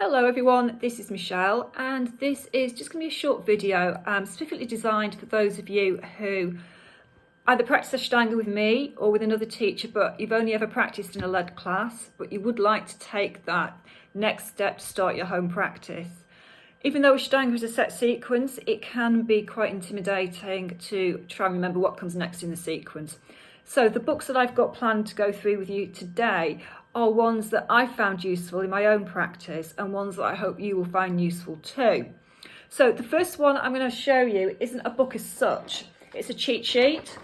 Hello everyone, this is Michelle and this is just going to be a short video specifically designed for those of you who either practice Ashtanga with me or with another teacher, but you've only ever practiced in a led class, but you would like to take that next step to start your home practice. Even though Ashtanga is a set sequence, it can be quite intimidating to try and remember what comes next in the sequence. So the books that I've got planned to go through with you today are ones that I found useful in my own practice and ones that I hope you will find useful too. So the first one I'm going to show you isn't a book as such. It's a cheat sheet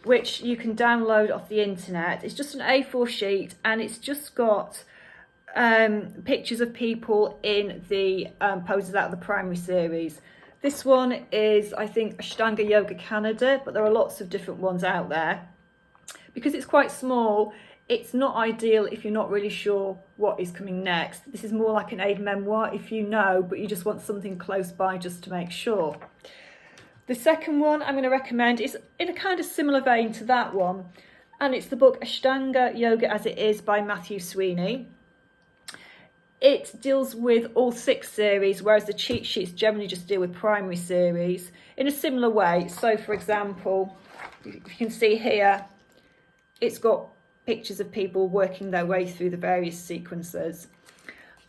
which you can download off the internet. It's just an A4 sheet and it's just got pictures of people in the poses out of the primary series. This one is, I think, Ashtanga Yoga Canada, but there are lots of different ones out there. Because it's quite small, it's not ideal if you're not really sure what is coming next. This is more like an aid memoir if you know, but you just want something close by just to make sure. The second one I'm going to recommend is in a kind of similar vein to that one, and it's the book Ashtanga Yoga as It Is by Sweeney. It deals with all 6 series, whereas the cheat sheets generally just deal with primary series in a similar way. So for example, you can see here, it's got pictures of people working their way through the various sequences.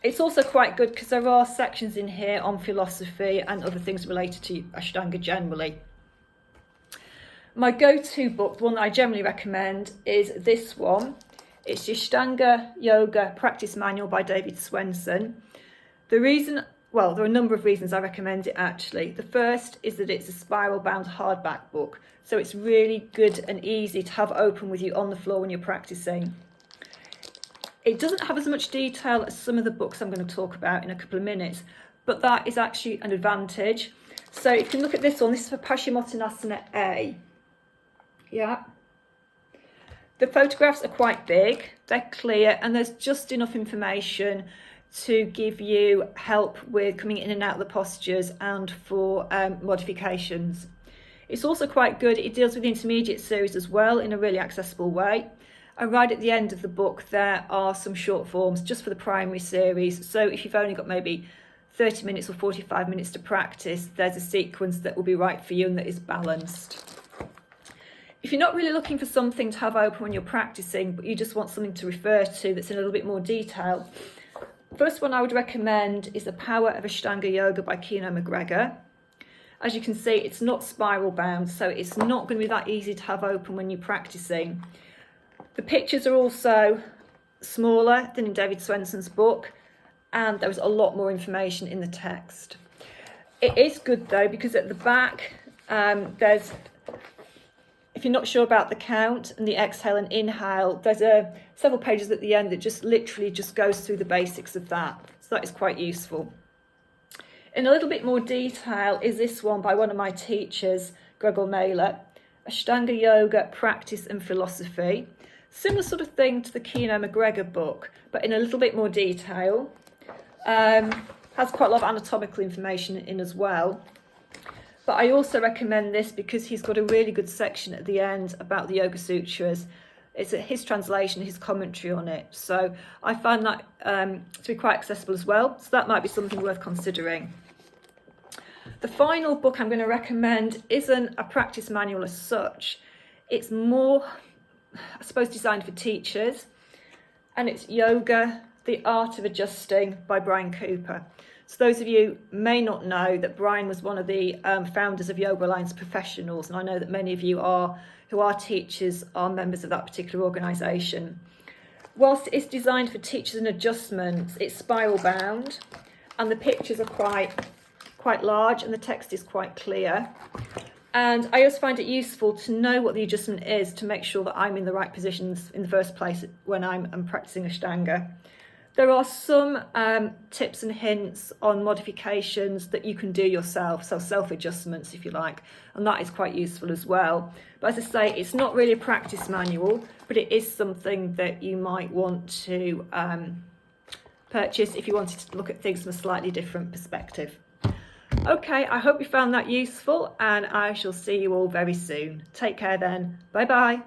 It's also quite good because there are sections in here on philosophy and other things related to Ashtanga generally. My go-to book, the one that I generally recommend, is this one. It's the Ashtanga Yoga Practice Manual by Swenson. There are a number of reasons I recommend it actually. The first is that it's a spiral bound hardback book, so it's really good and easy to have open with you on the floor when you're practicing. It doesn't have as much detail as some of the books I'm going to talk about in a couple of minutes, but that is actually an advantage. So you can look at this one. This is for Paschimottanasana A. Yeah. The photographs are quite big, they're clear, and there's just enough information to give you help with coming in and out of the postures and for modifications. It's also quite good. It deals with the intermediate series as well in a really accessible way. And right at the end of the book, there are some short forms just for the primary series. So if you've only got maybe 30 minutes or 45 minutes to practice, there's a sequence that will be right for you and that is balanced. If you're not really looking for something to have open when you're practicing, but you just want something to refer to that's in a little bit more detail, first one I would recommend is The Power of Ashtanga Yoga by Kino McGregor. As you can see, it's not spiral bound, so it's not going to be that easy to have open when you're practicing. The pictures are also smaller than in Swenson's book, and there was a lot more information in the text. It is good though, because at the back there's, if you're not sure about the count and the exhale and inhale, there's several pages at the end that just literally just goes through the basics of that. So that is quite useful. In a little bit more detail is this one by one of my teachers, Gregor Maehle, Ashtanga Yoga Practice and Philosophy. Similar sort of thing to the Kino McGregor book, but in a little bit more detail. Has quite a lot of anatomical information in as well. But I also recommend this because he's got a really good section at the end about the Yoga Sutras. It's his translation, his commentary on it. So I find that to be quite accessible as well. So that might be something worth considering. The final book I'm going to recommend isn't a practice manual as such. It's more, I suppose, designed for teachers. And it's Yoga, The Art of Adjusting by Brian Cooper. So those of you may not know that Brian was one of the founders of Yoga Alliance Professionals, and I know that many of you who are teachers are members of that particular organisation. Whilst it's designed for teachers and adjustments, it's spiral bound, and the pictures are quite large, and the text is quite clear. And I also find it useful to know what the adjustment is to make sure that I'm in the right positions in the first place when I'm practicing Ashtanga. There are some tips and hints on modifications that you can do yourself, so self-adjustments if you like, and that is quite useful as well. But as I say, it's not really a practice manual, but it is something that you might want to purchase if you wanted to look at things from a slightly different perspective. Okay, I hope you found that useful, and I shall see you all very soon. Take care then. Bye bye.